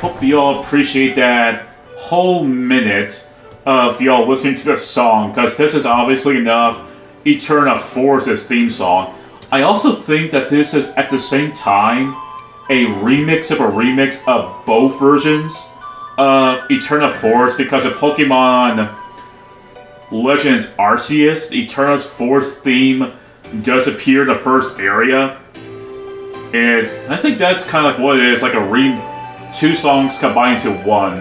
hope you all appreciate that whole minute of y'all listening to the song, because this is obviously enough Eterna Force's theme song. I also think that this is at the same time a remix of both versions of Eterna Force, because of Pokemon Legends Arceus, Eterna's Force theme does appear in the first area. And I think that's kind of like what it is, like two songs combined into one.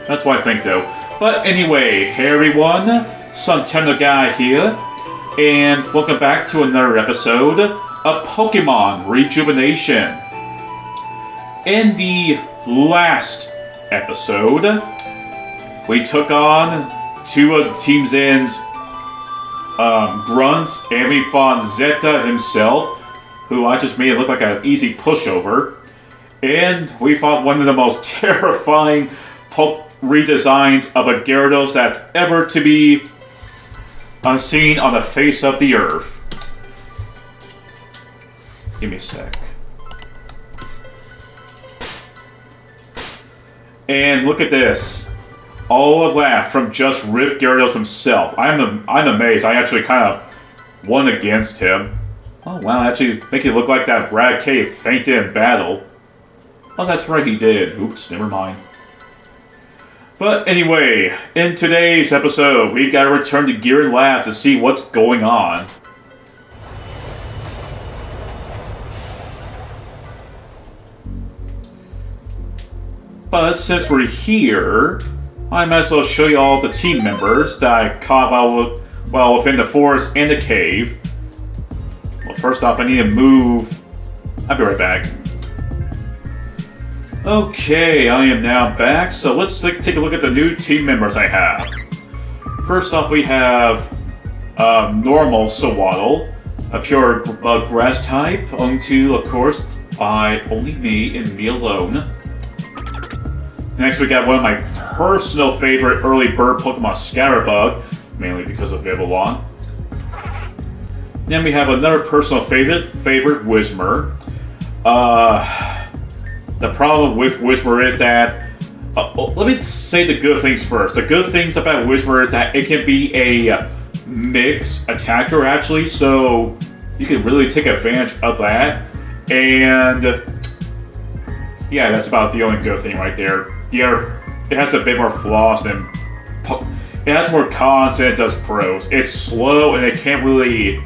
That's what I think though. But anyway, hey everyone, Suntendo Guy here, and welcome back to another episode of Pokemon Rejuvenation. In the last episode, we took on two of Team Zen's grunts, and we fought Zeta himself, who I just made it look like an easy pushover. And we fought one of the most terrifying redesigns of a Gyarados that's ever to be unseen on the face of the earth. Give me a sec. And look at this. All of that from just Rip Gyarados himself. I'm amazed. I actually kind of won against him. Oh wow, actually make it look like that Brad Cave fainted in battle. Oh, that's right, he did. Oops, never mind. But anyway, in today's episode, we gotta return to Geared Labs to see what's going on. But since we're here, I might as well show you all the team members that I caught while within the forest and the cave. Well, first off, I need to move. I'll be right back. Okay, I am now back, so let's take a look at the new team members I have. First off, we have normal Sawaddle, a pure grass type, owned to, of course, by only me and me alone. Next, we got one of my personal favorite early bird Pokemon, Scatterbug, mainly because of Vivillon. Then we have another personal favorite, Whismur. The problem with Whismur is that... let me say the good things first. The good things about Whismur is that it can be a mix attacker, actually, so you can really take advantage of that. And yeah, that's about the only good thing right there. It has a bit more flaws than... It has more cons than it does pros. It's slow and it can't really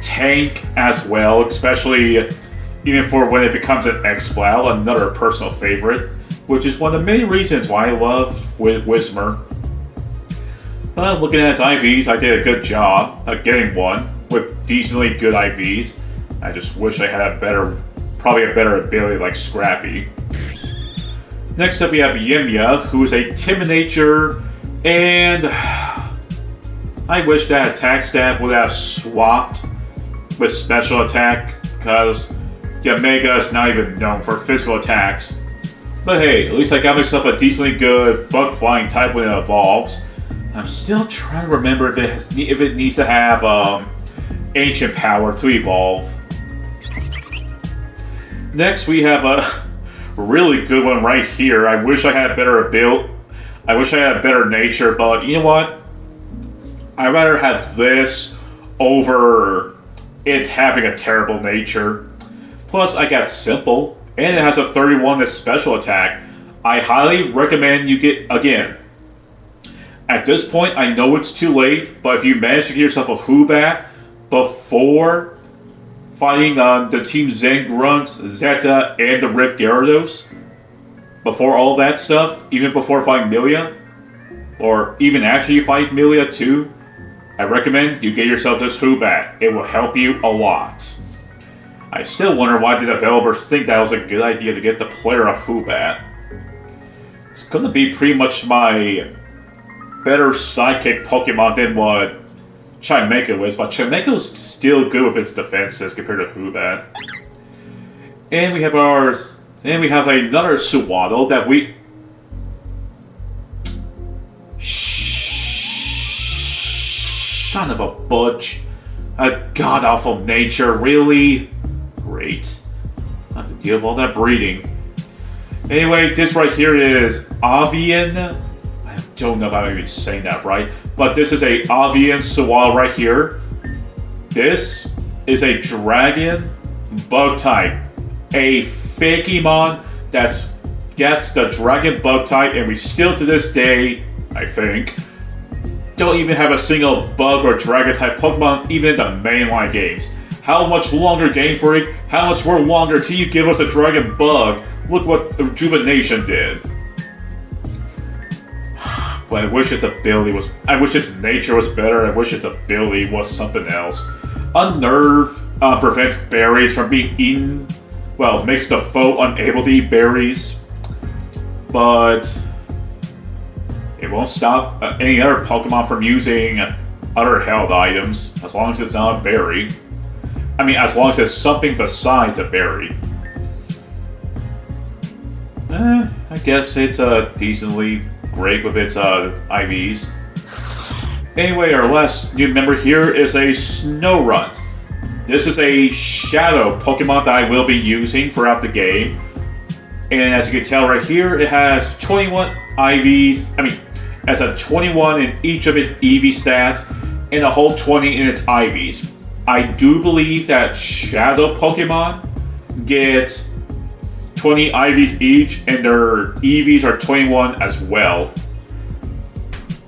tank as well, especially even for when it becomes an X-Splow, another personal favorite, which is one of the many reasons why I love Whismur. But looking at its IVs, I did a good job of getting one with decently good IVs. I just wish I had probably a better ability like Scrappy. Next up we have Melia, who is a timid nature, and I wish that attack stat would have swapped with special attack, because Mega is not even known for physical attacks. But hey, at least I got myself a decently good bug flying type when it evolves. I'm still trying to remember if it needs to have ancient power to evolve. Next we have a really good one right here. I wish I had a better build. I wish I had a better nature, but you know what? I'd rather have this over it having a terrible nature. Plus, I got Simple, and it has a 31 special attack. I highly recommend you get, again, at this point, I know it's too late, but if you manage to get yourself a Woobat before fighting the Team Zen Grunts, Zeta, and the Rip Gyarados, before all that stuff, even before fighting Melia, or even after you fight Melia too, I recommend you get yourself this Woobat. It will help you a lot. I still wonder why the developers think that was a good idea to get the player a Woobat. It's going to be pretty much my better sidekick Pokemon than what Chimecho is, but Chimecho's still good with its defenses compared to Woobat. And we have another Sawaddle that we... Son of a butch. A god-awful nature, really? Great. I have to deal with all that breeding. Anyway, this right here is Avian. I don't know if I'm even saying that right, but this is a Avian Sawal right here. This is a dragon bug type. A Fakemon that gets the dragon bug type, and we still to this day, I think, don't even have a single bug or dragon type Pokemon even in the mainline games. How much longer, Game Freak? How much more longer till you give us a dragon bug? Look what rejuvenation did. But I wish its ability was. I wish its nature was better. I wish its ability was something else. Unnerve prevents berries from being eaten. Well, makes the foe unable to eat berries. But it won't stop any other Pokemon from using other health items, as long as it's not a berry. I mean, as long as it's something besides a berry. I guess it's decently great with its IVs. Anyway, our last new member here is a Snorunt. This is a shadow Pokemon that I will be using throughout the game. And as you can tell right here, it has 21 IVs. I mean, it has a 21 in each of its EV stats and a whole 20 in its IVs. I do believe that shadow Pokemon get 20 IVs each, and their EVs are 21 as well.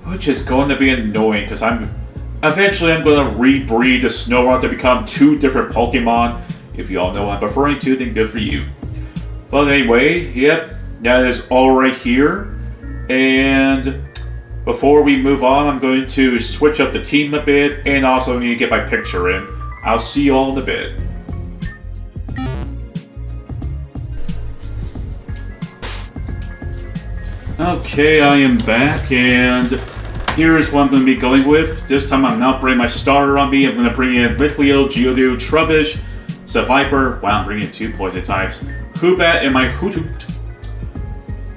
Which is going to be annoying, because eventually I'm going to rebreed the Snorunt to become two different Pokemon. If you all know what I'm referring to, then good for you. But anyway, yep, that is all right here. And before we move on, I'm going to switch up the team a bit, and also need to get my picture in. I'll see you all in a bit. Okay, I am back, and here's what I'm going to be going with. This time I'm not bringing my starter on me. I'm going to bring in Litleo, Geodude, Trubbish, Seviper. Wow, I'm bringing in 2 poison types. Hoobat and my Hoothoot.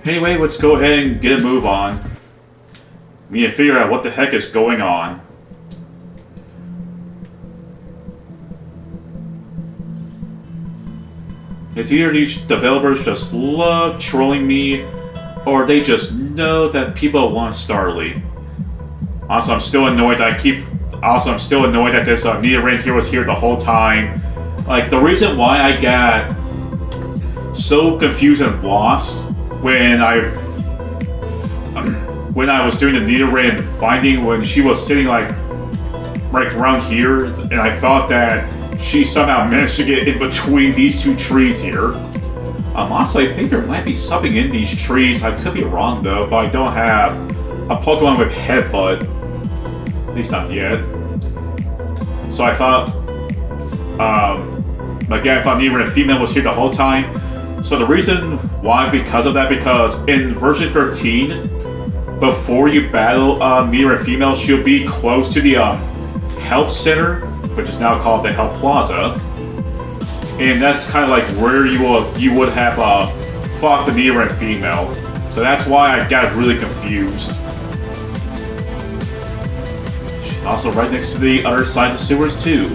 Anyway, let's go ahead and get a move on. We need to figure out what the heck is going on. It's either these developers just love trolling me, or they just know that people want Starly. Also, I'm still annoyed that I'm still annoyed that this Nidoran here was here the whole time. Like, the reason why I got so confused and lost when I was doing the Nidoran finding, when she was sitting like right around here, and I thought that she somehow managed to get in between these two trees here. Also, I think there might be something in these trees. I could be wrong though, but I don't have a Pokemon with Headbutt. At least not yet. So I thought, again, I thought Nidoran female was here the whole time. So the reason why, because in version 13, before you battle Nidoran female, she'll be close to the Help Center, which is now called the Help Plaza. And that's kind of like where you would have fought the Nidoran female. So that's why I got really confused. She's also right next to the other side of the sewers too.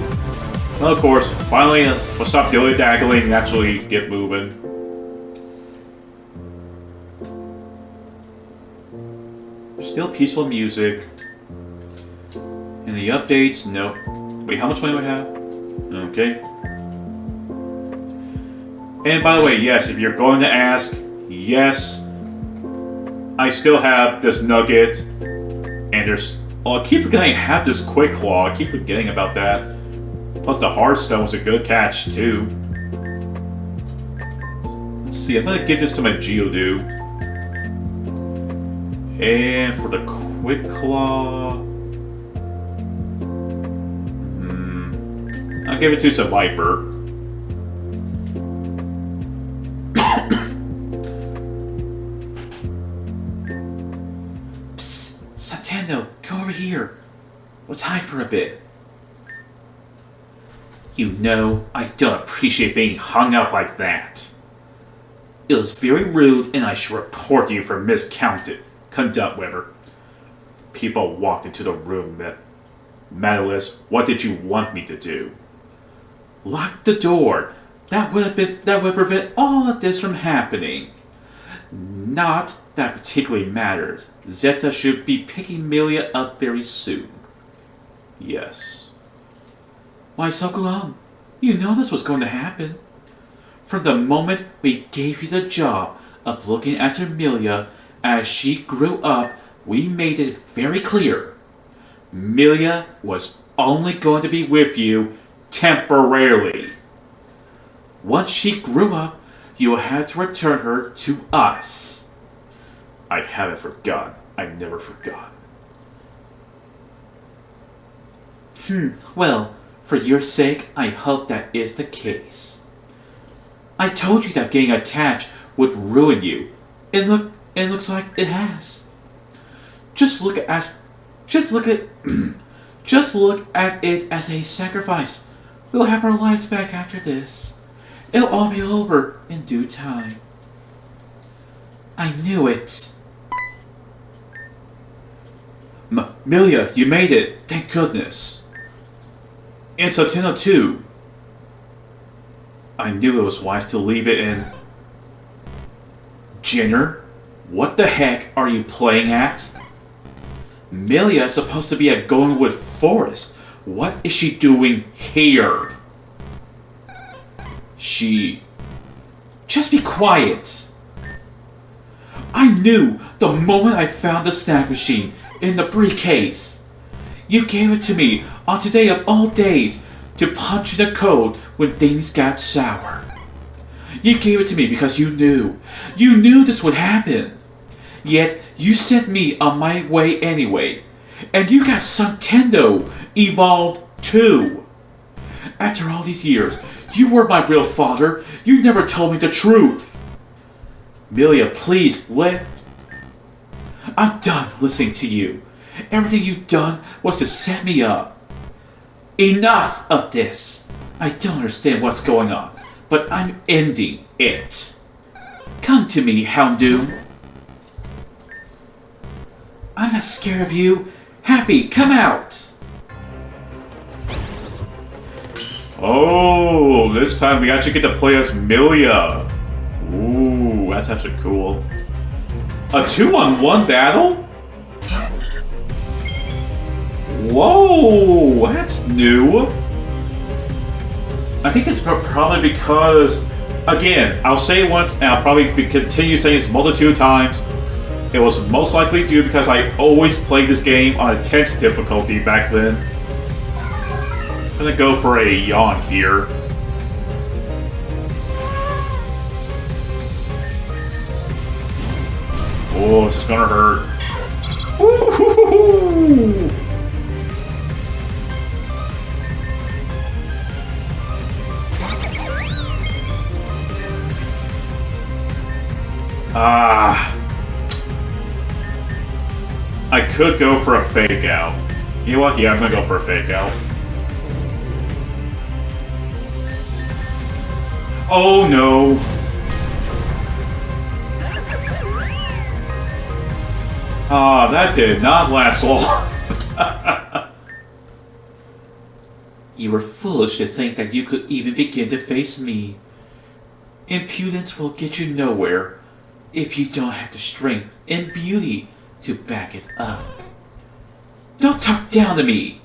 Well, of course, finally we'll stop dilly-daggling and actually get moving. Still peaceful music. And the updates, nope. Wait, how much money do I have? Okay. And by the way, yes, if you're going to ask, yes, I still have this Nugget, and there's... Oh, I keep forgetting I have this Quick Claw. I keep forgetting about that. Plus the Hearthstone was a good catch, too. Let's see, I'm going to give this to my Geodude. And for the Quick Claw... I'll give it to Seviper. Psst, Satando, come over here. Let's hide for a bit. You know, I don't appreciate being hung up like that. It was very rude, and I should report you for misconduct, Weber. People walked into the room. Madalis, what did you want me to do? Lock the door. That would prevent all of this from happening. Not that particularly matters. Zeta should be picking Melia up very soon. Yes. Why so glum? You know this was going to happen. From the moment we gave you the job of looking after Melia as she grew up, we made it very clear. Melia was only going to be with you temporarily. Once she grew up, you will have to return her to us. I haven't forgotten. I never forgot. Well, for your sake, I hope that is the case. I told you that getting attached would ruin you. It looks like it has. Just look at it as a sacrifice. We'll have our lives back after this. It'll all be over in due time. I knew it. Melia, you made it. Thank goodness. And Satino too. I knew it was wise to leave it in. Jenner, what the heck are you playing at? Melia is supposed to be at Goldenwood Forest. What is she doing here? Just be quiet. I knew the moment I found the snack machine in the briefcase. You gave it to me on today of all days to punch in the code when things got sour. You gave it to me because you knew. You knew this would happen. Yet you sent me on my way anyway. And you got Suntendo evolved too. After all these years, you were my real father. You never told me the truth. Melia, please I'm done listening to you. Everything you've done was to set me up. Enough of this. I don't understand what's going on, but I'm ending it. Come to me, Houndoom. I'm not scared of you. Happy, come out. Oh, this time we actually get to play as Melia. Ooh, that's actually cool. A 2-on-1 battle? Whoa, that's new. I think it's probably because, again, I'll say it once and I'll probably continue saying this multitude of times. It was most likely due because I always played this game on a tense difficulty back then. I'm gonna go for a yawn here. Oh, this is gonna hurt. Woo-hoo-hoo-hoo! I could go for a fake out. You know what? Yeah, I'm gonna go for a fake out. Oh no! That did not last long. You were foolish to think that you could even begin to face me. Impudence will get you nowhere if you don't have the strength and beauty to back it up. Don't talk down to me!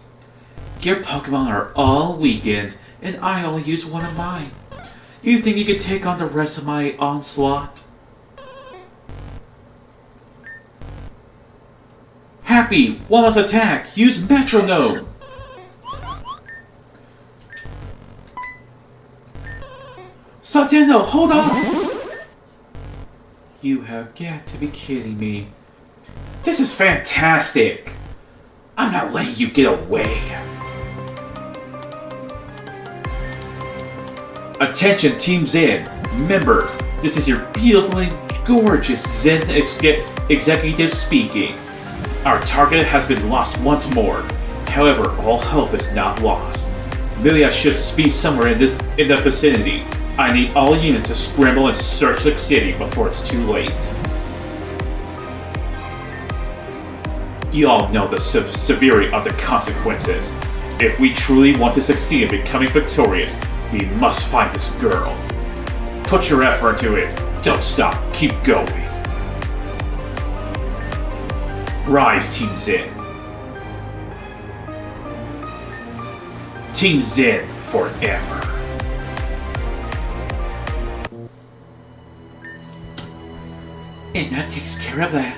Your Pokemon are all weakened, and I only use one of mine. You think you could take on the rest of my onslaught? Happy, one last attack! Use Metronome! Santino, hold on! You have got to be kidding me. This is fantastic! I'm not letting you get away. Attention Team Zen, members, this is your beautifully gorgeous Zen executive speaking. Our target has been lost once more. However, all hope is not lost. Melia should be somewhere in the vicinity. I need all units to scramble and search the city before it's too late. You all know the severity of the consequences. If we truly want to succeed in becoming victorious, we must find this girl. Put your effort into it. Don't stop. Keep going. Rise, Team Zen. Team Zen forever. And that takes care of that.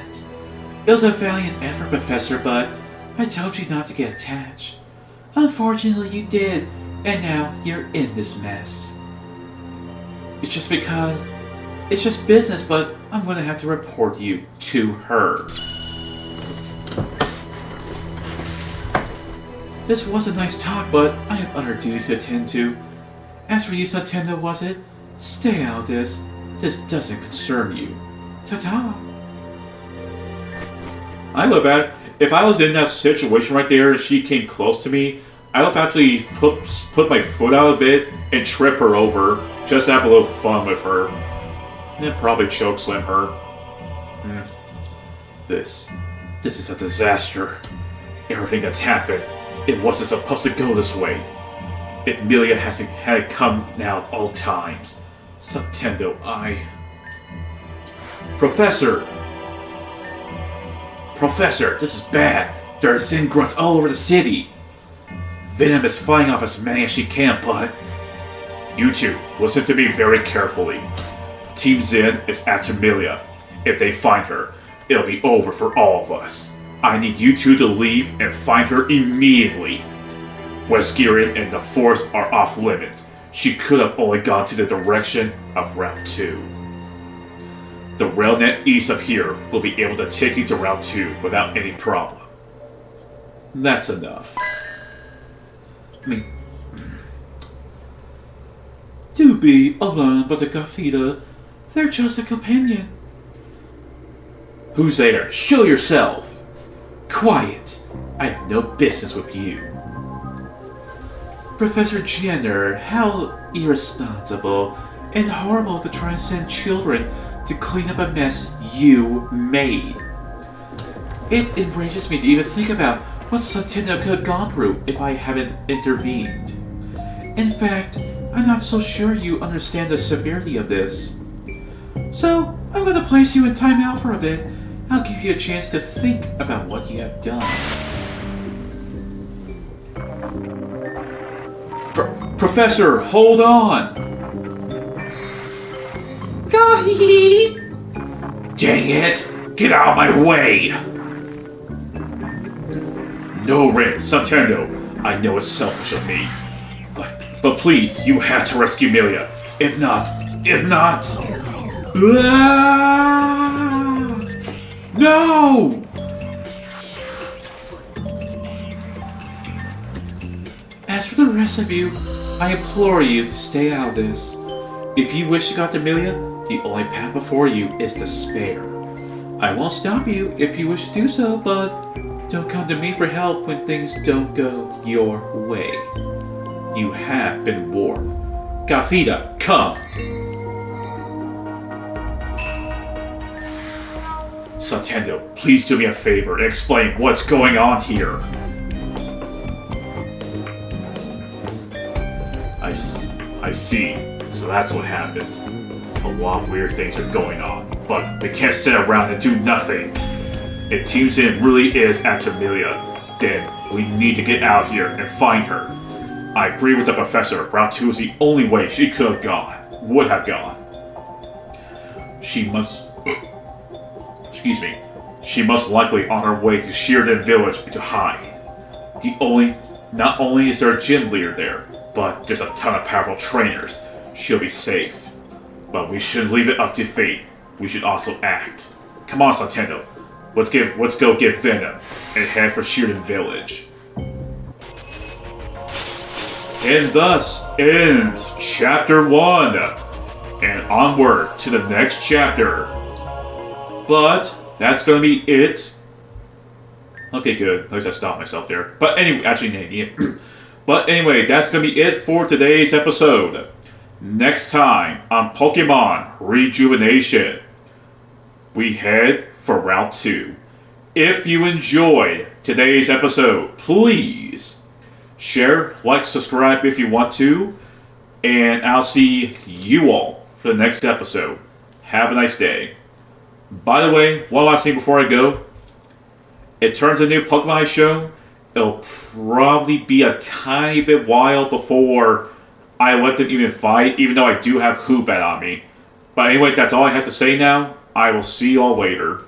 It was a valiant effort, Professor, but I told you not to get attached. Unfortunately, you did, and now you're in this mess. It's just business, but I'm gonna have to report you to her. This was a nice talk, but I have other duties to attend to. As for you, Nintendo, was it? Stay out of this. This doesn't concern you. Ta-ta. I look at if I was in that situation right there and she came close to me, I would actually put my foot out a bit and trip her over, just to have a little fun with her. And then probably chokeslam her. This is a disaster. Everything that's happened, it wasn't supposed to go this way. Melia hasn't had it come now all times. Nintendo, Professor, this is bad. There are Zen grunts all over the city. Venom is flying off as many as she can, but... You two, listen to me very carefully. Team Zen is after Melia. If they find her, it'll be over for all of us. I need you two to leave and find her immediately. Westgirian and the Force are off limits. She could have only gone to the direction of Route 2. The railnet east of here will be able to take you to Route 2 without any problem. That's enough. Do be alone but the Gothita. They're just a companion. Who's there? Show yourself! Quiet! I have no business with you. Professor Jenner, how irresponsible and horrible to try and send children to clean up a mess you made. It enrages me to even think about what Nintendo could have gone through if I hadn't intervened. In fact, I'm not so sure you understand the severity of this. So, I'm going to place you in timeout for a bit. I'll give you a chance to think about what you have done. Professor, hold on! Gahi! Dang it! Get out of my way! No, Rin, Nintendo. I know it's selfish of me. But please, you have to rescue Melia. If not... No! As for the rest of you, I implore you to stay out of this. If you wish to go to Melia, the only path before you is despair. I won't stop you if you wish to do so, but don't come to me for help when things don't go your way. You have been warned. Gothita, come! Nintendo, please do me a favor and explain what's going on here. I see. So that's what happened. A lot of weird things are going on, but we can't sit around and do nothing. If Team Zen really is after Melia, then we need to get out here and find her. I agree with the professor. Route 2 is the only way she would have gone. She must likely on her way to Sheridan Village to hide. Not only is there a gym leader there, but there's a ton of powerful trainers. She'll be safe. But we shouldn't leave it up to fate. We should also act. Come on, Nintendo. Let's go get Venom and head for Sheridan Village. And thus ends Chapter 1. And onward to the next chapter. But that's gonna be it. Okay, good. At least I stopped myself there. But anyway, But anyway, that's gonna be it for today's episode. Next time on Pokemon Rejuvenation, we head for Route 2. If you enjoyed today's episode, please share, like, subscribe if you want to, and I'll see you all for the next episode. Have a nice day. By the way, one last thing before I go. it turns a new Pokemon I show, it'll probably be a tiny bit while before I let them even fight, even though I do have Hoopet on me. But anyway, that's all I have to say now. I will see you all later.